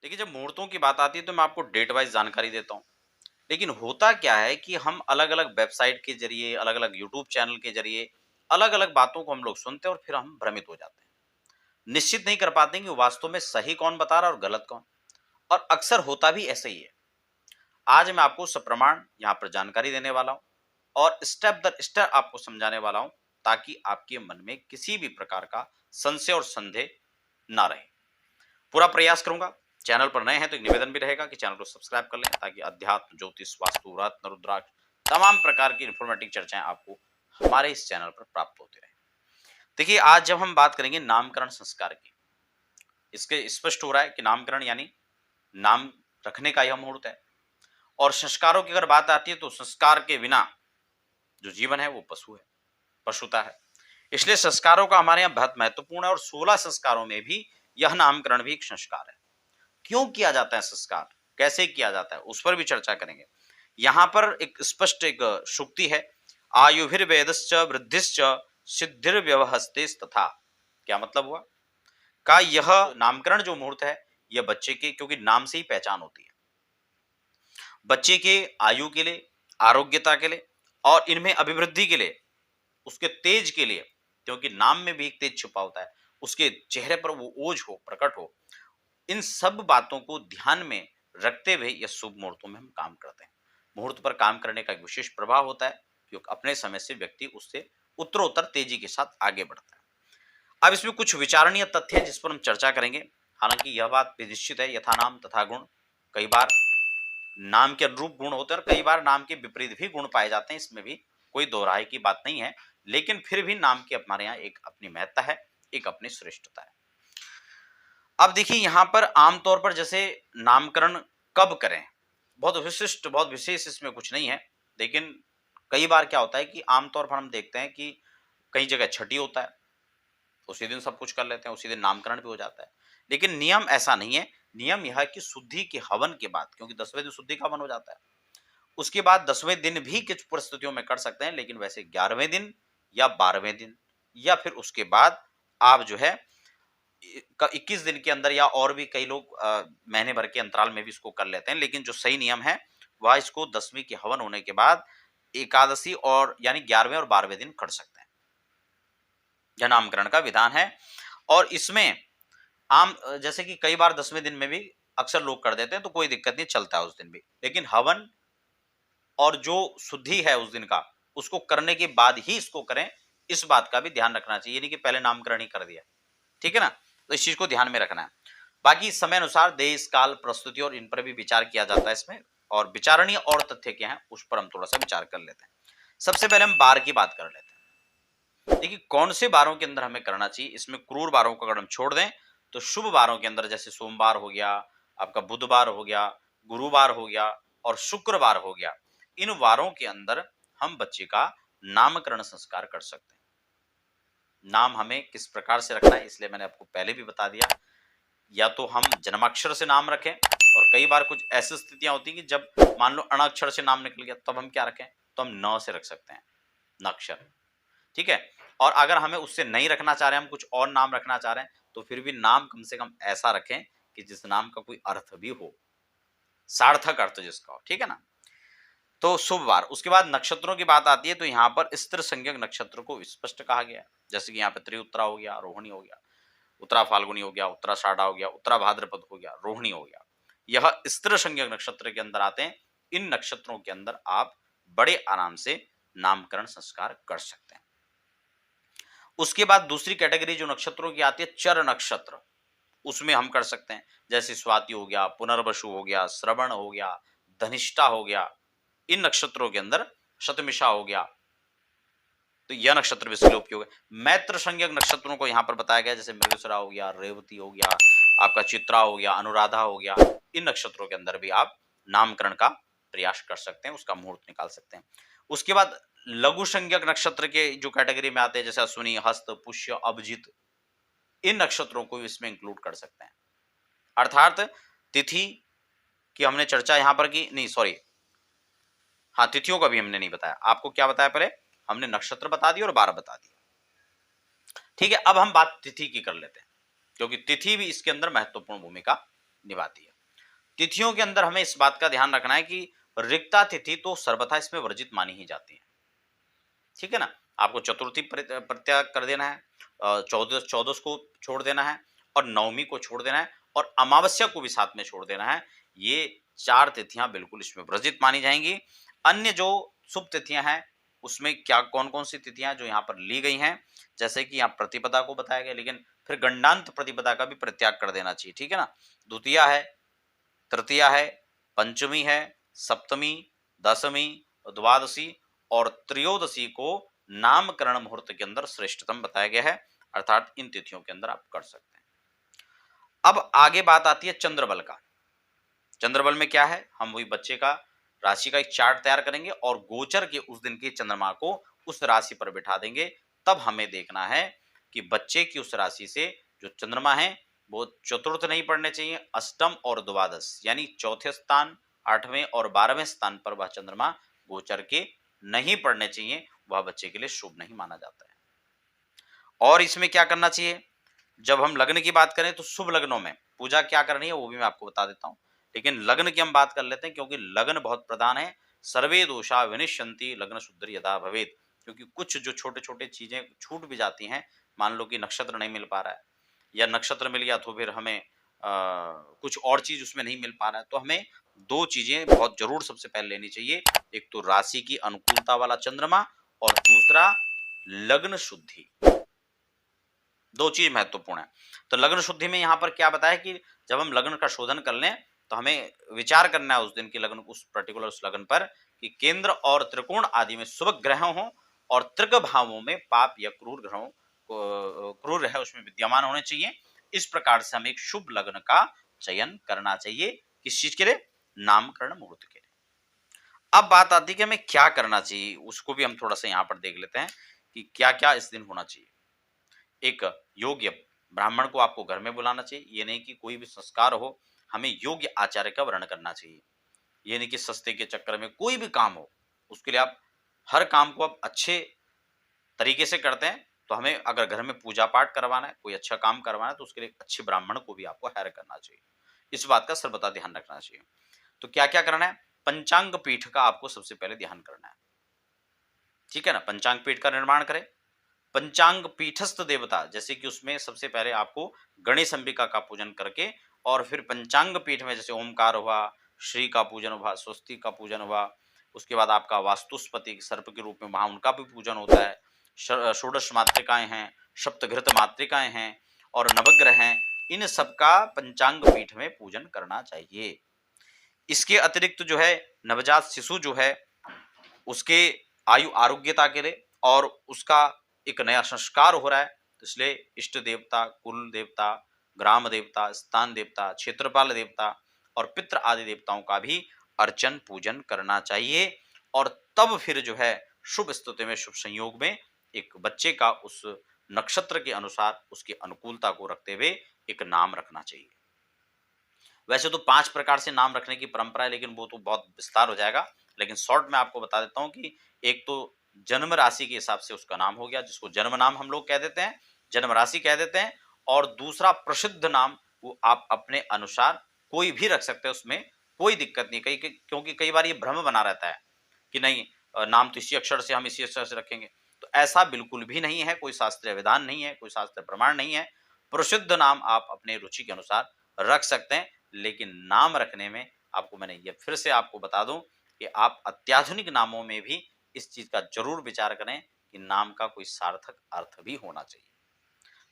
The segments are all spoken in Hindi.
देखिए, जब मुहूर्तों की बात आती है तो मैं आपको डेट वाइज़ जानकारी देता हूँ। लेकिन होता क्या है कि हम अलग-अलग वेबसाइट के ज़रिए, अलग-अलग यूट्यूब चैनल के ज़रिए, अलग-अलग बातों को हम लोग सुनते हैं और फिर हम भ्रमित हो जाते हैं। निश्चित नहीं कर पाते हैं कि वास्तव में सही कौन बता रहा है और गलत कौन। और अक्सर होता भी ऐसे ही है। आज मैं आपको सप्रमाण यहाँ पर जानकारी देने वाला हूँ और स्टेप दर स्टेप आपको समझाने वाला हूँ, ताकि आपके मन में किसी भी प्रकार का संशय और संदेह ना रहे। पूरा प्रयास करूंगा। चैनल पर नए हैं तो एक निवेदन भी रहेगा कि चैनल को सब्सक्राइब कर लें, ताकि अध्यात्म, ज्योतिष, वास्तु, रत्न, रुद्राक्ष, तमाम प्रकार की इन्फॉर्मेटिव चर्चाएं आपको हमारे इस चैनल पर प्राप्त होती रहे। देखिए, आज जब हम बात करेंगे नामकरण संस्कार की, इसके स्पष्ट हो रहा है कि नामकरण यानी नाम रखने का यह मुहूर्त है। और संस्कारों की अगर बात आती है तो संस्कार के बिना जो जीवन है वो पशु है, पशुता है। इसलिए संस्कारों का हमारे यहाँ बहुत महत्वपूर्ण है और 16 संस्कारों में भी यह नामकरण भी एक संस्कार है। क्यों किया जाता है संस्कार, कैसे किया जाता है, उस पर भी चर्चा करेंगे। यहाँ पर एक स्पष्ट एक शुक्ति है, आयुर्वेदश्च वृद्धिश्च सिद्धिर्व्यवहस्ते तथा। क्या मतलब हुआ का यह नामकरण जो मुहूर्त है, यह बच्चे के, क्योंकि नाम से ही पहचान होती है, बच्चे के आयु के लिए, आरोग्यता के लिए और इनमें अभिवृद्धि के लिए, उसके तेज के लिए, क्योंकि नाम में भी एक तेज छुपा होता है, उसके चेहरे पर वो ओज हो, प्रकट हो। इन सब बातों को ध्यान में रखते हुए यह शुभ मुहूर्तों में हम काम करते हैं। मुहूर्त पर काम करने का एक विशेष प्रभाव होता है, क्योंकि अपने समय से व्यक्ति उससे उत्तरोत्तर तेजी के साथ आगे बढ़ता है। अब इसमें कुछ विचारणीय तथ्य हैं जिस पर हम चर्चा करेंगे। हालांकि यह बात भी निश्चित है, यथा नाम तथा गुण। कई बार नाम के अनुरूप गुण होते हैं और कई बार नाम के विपरीत भी गुण पाए जाते हैं, इसमें भी कोई दो राय की बात नहीं है। लेकिन फिर भी नाम की हमारे यहाँ एक अपनी महत्ता है, एक अपनी श्रेष्ठता है। अब देखिए, यहाँ पर आमतौर पर जैसे नामकरण कब करें, बहुत विशिष्ट, बहुत विशेष इसमें कुछ नहीं है। लेकिन कई बार क्या होता है कि आमतौर पर हम देखते हैं कि कई जगह छठी होता है, उसी दिन सब कुछ कर लेते हैं, उसी दिन नामकरण भी हो जाता है। लेकिन नियम ऐसा नहीं है। नियम यह है कि शुद्धि के हवन के बाद, क्योंकि 10वें दिन शुद्धि का हवन हो जाता है, उसके बाद 10वें दिन भी कुछ परिस्थितियों में कर सकते हैं। लेकिन वैसे 11वें दिन या 12वें दिन या फिर उसके बाद आप जो है 21 दिन के अंदर, या और भी कई लोग महीने भर के अंतराल में भी इसको कर लेते हैं। लेकिन जो सही नियम है वह इसको 10वीं के हवन होने के बाद एकादशी और यानी 11वें और 12वें दिन कर सकते हैं। यह नामकरण का विधान है। और इसमें आम जैसे कि कई बार 10वें दिन में भी अक्सर लोग कर देते हैं, तो कोई दिक्कत नहीं, चलता है उस दिन भी। लेकिन हवन और जो शुद्धि है उस दिन का, उसको करने के बाद ही इसको करें, इस बात का भी ध्यान रखना चाहिए। नहीं कि पहले नामकरण ही कर दिया, ठीक है ना। तो इस चीज को ध्यान में रखना है। बाकी समय अनुसार देश काल प्रस्तुति और इन पर भी विचार किया जाता है इसमें। और विचारणीय और तथ्य क्या है उस पर हम थोड़ा सा विचार कर लेते हैं। सबसे पहले हम बार की बात कर लेते हैं। देखिए, कौन से बारों के अंदर हमें करना चाहिए। इसमें क्रूर बारों को अगर हम छोड़ दें तो शुभ बारों के अंदर, जैसे सोमवार हो गया, आपका बुधवार हो गया, गुरुवार हो गया और शुक्रवार हो गया, इन वारों के अंदर हम बच्चे का नामकरण संस्कार कर सकते हैं। नाम हमें किस प्रकार से रखना है, इसलिए मैंने आपको पहले भी बता दिया। या तो हम जन्माक्षर से नाम रखें, और कई बार कुछ ऐसी स्थितियां होती हैं कि जब मान लो अणाक्षर से नाम निकल गया, तब हम क्या रखें, तो हम न से रख सकते हैं, नक्षर, ठीक है। और अगर हमें उससे नहीं रखना चाह रहे हैं, हम कुछ और नाम रखना चाह रहे हैं, तो फिर भी नाम कम से कम ऐसा रखें कि जिस नाम का कोई अर्थ भी हो, सार्थक अर्थ जिसका हो, ठीक है ना। तो शुभ वार, उसके बाद नक्षत्रों की बात आती है, तो यहाँ पर स्त्री संज्ञक नक्षत्र को स्पष्ट कहा गया है। जैसे कि यहाँ पे त्रिउत्तरा हो गया, रोहिणी हो गया, उत्तरा फाल्गुनी हो गया, उत्तराषाढ़ा हो गया, उत्तरा भाद्रपद हो गया, रोहिणी हो गया। यह स्त्री संज्ञक नक्षत्र के अंदर आते हैं। इन नक्षत्रों के अंदर आप बड़े आराम से नामकरण संस्कार कर सकते हैं। उसके बाद दूसरी कैटेगरी जो नक्षत्रों की आती है, चर नक्षत्र, उसमें हम कर सकते हैं। जैसे स्वाति हो गया, पुनर्वसु हो गया, श्रवण हो गया, धनिष्ठा हो गया। इन नक्षत्रों के अंदर शतमिषा हो गया, तो यह नक्षत्र भी इसके लिए उपयोग है। मैत्र संज्ञक नक्षत्रों को यहाँ पर बताया गया, जैसे मृगशिरा हो गया, रेवती हो गया, आपका चित्रा हो गया, अनुराधा हो गया। इन नक्षत्रों के अंदर भी आप नामकरण का प्रयास कर सकते हैं, उसका मुहूर्त निकाल सकते हैं। उसके बाद लघु संज्ञक नक्षत्र के जो कैटेगरी में आते हैं, जैसे अश्विनी, हस्त, पुष्य, अभिजित, इन नक्षत्रों को इसमें इंक्लूड कर सकते हैं। अर्थात तिथि की हमने चर्चा यहाँ पर की नहीं, सॉरी, हाँ, तिथियों का भी हमने नहीं बताया। आपको क्या बताया, पहले हमने नक्षत्र बता दिया और 12 बता दिया, ठीक है। अब हम बात तिथि की कर लेते हैं, क्योंकि तिथि भी इसके अंदर महत्वपूर्ण भूमिका निभाती है। तिथियों के अंदर हमें इस बात का ध्यान रखना है कि रिक्ता तिथि तो सर्वथा इसमें वर्जित मानी ही जाती है। ठीक है ना? आपको चतुर्थी परित्याग कर देना है, चौदस चौदस को छोड़ देना है और नवमी को छोड़ देना है और अमावस्या को भी साथ में छोड़ देना है। ये 4 तिथियाँ बिल्कुल इसमें वर्जित मानी जाएँगी। अन्य जो शुभ तिथियाँ हैं, उसमें क्या कौन-कौन सी तिथियाँ हैं जो यहाँ पर ली गई हैं, जैसे कि यहाँ प्रतिपदा को बताया गया, लेकिन फिर गंडांत प्रतिपदा का भी परित्याग कर देना चाहिए, ठीक है ना? द्वितीया है, तृतीया है, पंचमी है, सप्तमी, दशमी, द्वादशी और त्रयोदशी को नामकरण मुहूर्त के अंदर श्रेष्ठतम बताया गया है, अर्थात इन तिथियों के अंदर आप कर सकते हैं। अब आगे बात आती है चंद्रबल का। चंद्रबल में क्या है, हम वही बच्चे का राशि का एक चार्ट तैयार करेंगे और गोचर के उस दिन के चंद्रमा को उस राशि पर बिठा देंगे। तब हमें देखना है कि बच्चे की उस राशि से जो चंद्रमा है वो चतुर्थ नहीं पड़ने चाहिए, अष्टम और द्वादश यानी चौथे स्थान, 8वें और 12वें स्थान पर वह चंद्रमा गोचर के नहीं पड़ने चाहिए। वह बच्चे के लिए शुभ नहीं माना जाता है। और इसमें क्या करना चाहिए, जब हम लग्न की बात करें तो शुभ लग्नों में पूजा क्या करनी है वो भी मैं आपको बता देता हूं, लेकिन लग्न की हम बात कर लेते हैं क्योंकि लग्न बहुत प्रधान है। सर्वे दोषा विनिश्यन्ति लग्न शुद्धि यदा भवेत, क्योंकि कुछ जो छोटे छोटे चीजें छूट भी जाती हैं, मान लो कि नक्षत्र नहीं मिल पा रहा है या नक्षत्र मिल गया तो फिर हमें कुछ और चीज उसमें नहीं मिल पा रहा है, तो हमें दो चीजें बहुत जरूर सबसे पहले लेनी चाहिए। एक तो राशि की अनुकूलता वाला चंद्रमा और दूसरा लग्न शुद्धि। दो चीज महत्वपूर्ण है। तो लग्न शुद्धि में यहाँ पर क्या बताया कि जब हम लग्न का शोधन कर लें तो हमें विचार करना है उस दिन की लग्न, उस पर्टिकुलर उस लग्न पर कि केंद्र और त्रिकोण आदि में शुभ ग्रह हों और त्रिक भावों में पाप या क्रूर ग्रहों क्रूर ग्रह उसमें विद्यमान होने चाहिए। इस प्रकार से हमें एक शुभ लग्न का चयन करना चाहिए। किस चीज के लिए? नामकरण मुहूर्त के लिए। अब बात आती है कि हमें क्या करना चाहिए, उसको भी हम थोड़ा सा यहाँ पर देख लेते हैं कि क्या क्या इस दिन होना चाहिए। एक योग्य ब्राह्मण को आपको घर में बुलाना चाहिए। ये नहीं कि कोई भी संस्कार हो, हमें योग्य आचार्य का वर्ण करना चाहिए। ये नहीं कि सस्ते के चक्कर में कोई भी काम हो, उसके लिए आप हर काम को आप अच्छे तरीके से करते हैं, तो हमें अगर घर में पूजा पाठ करवाना है, कोई अच्छा काम करवाना है, तो उसके लिए एक अच्छे ब्राह्मण को भी आपको हायर करना चाहिए। इस बात का सर्वदा ध्यान रखना चाहिए। तो क्या क्या करना है? पंचांग पीठ का आपको सबसे पहले ध्यान करना है, ठीक है ना? पंचांग पीठ का निर्माण करें। पंचांग पीठस्थ देवता, जैसे कि उसमें सबसे पहले आपको गणेश अंबिका का पूजन करके और फिर पंचांग पीठ में जैसे ओमकार हुआ, श्री का पूजन हुआ, स्वस्ति का पूजन हुआ, उसके बाद आपका वास्तुस्पति सर्प के रूप में वहां उनका भी पूजन होता है। षोडश मातृकाएं हैं, सप्तघृत मातृकाएं हैं और नवग्रह हैं, इन सबका पंचांग पीठ में पूजन करना चाहिए। इसके अतिरिक्त जो है नवजात शिशु जो है उसके आयु आरोग्यता के लिए और उसका एक नया संस्कार हो रहा है, तो इसलिए इष्ट देवता, कुल देवता, ग्राम देवता, स्थान देवता, क्षेत्रपाल देवता और पितृ आदि देवताओं का भी अर्चन पूजन करना चाहिए। और तब फिर जो है शुभ स्थिति में, शुभ संयोग में एक बच्चे का उस नक्षत्र के अनुसार उसकी अनुकूलता को रखते हुए एक नाम रखना चाहिए। वैसे तो 5 प्रकार से नाम रखने की परंपरा है, लेकिन वो तो बहुत विस्तार हो जाएगा। लेकिन शॉर्ट में आपको बता देता हूँ कि एक तो जन्म राशि के हिसाब से उसका नाम हो गया, जिसको जन्म नाम हम लोग कह देते हैं, जन्म राशि कह देते हैं। और दूसरा प्रसिद्ध नाम, वो आप अपने अनुसार कोई भी रख सकते हैं, उसमें कोई दिक्कत नहीं। क्योंकि कई बार ये भ्रम बना रहता है कि नहीं नाम तो इसी अक्षर से, हम इसी अक्षर से रखेंगे। तो ऐसा बिल्कुल भी नहीं है, कोई शास्त्रीय विधान नहीं है, कोई शास्त्रीय प्रमाण नहीं है। प्रसिद्ध नाम आप अपने रुचि के अनुसार रख सकते हैं, लेकिन नाम रखने में आपको मैंने ये फिर से आपको बता दूं कि आप अत्याधुनिक नामों में भी इस चीज का जरूर विचार करें कि नाम का कोई सार्थक अर्थ भी होना चाहिए।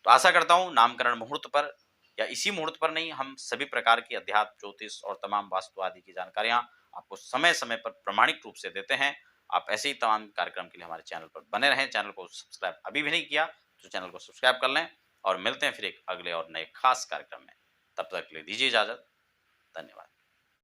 तो आशा करता हूं नामकरण मुहूर्त पर या इसी मुहूर्त पर नहीं, हम सभी प्रकार की अध्यात्म, ज्योतिष और तमाम वास्तु आदि की जानकारियां आपको समय समय पर प्रमाणिक रूप से देते हैं। आप ऐसे ही तमाम कार्यक्रम के लिए हमारे चैनल पर बने रहें। चैनल को सब्सक्राइब अभी भी नहीं किया तो चैनल को सब्सक्राइब कर लें और मिलते हैं फिर एक अगले और नए खास कार्यक्रम में। तब तक के लिए दीजिए इजाजत। धन्यवाद।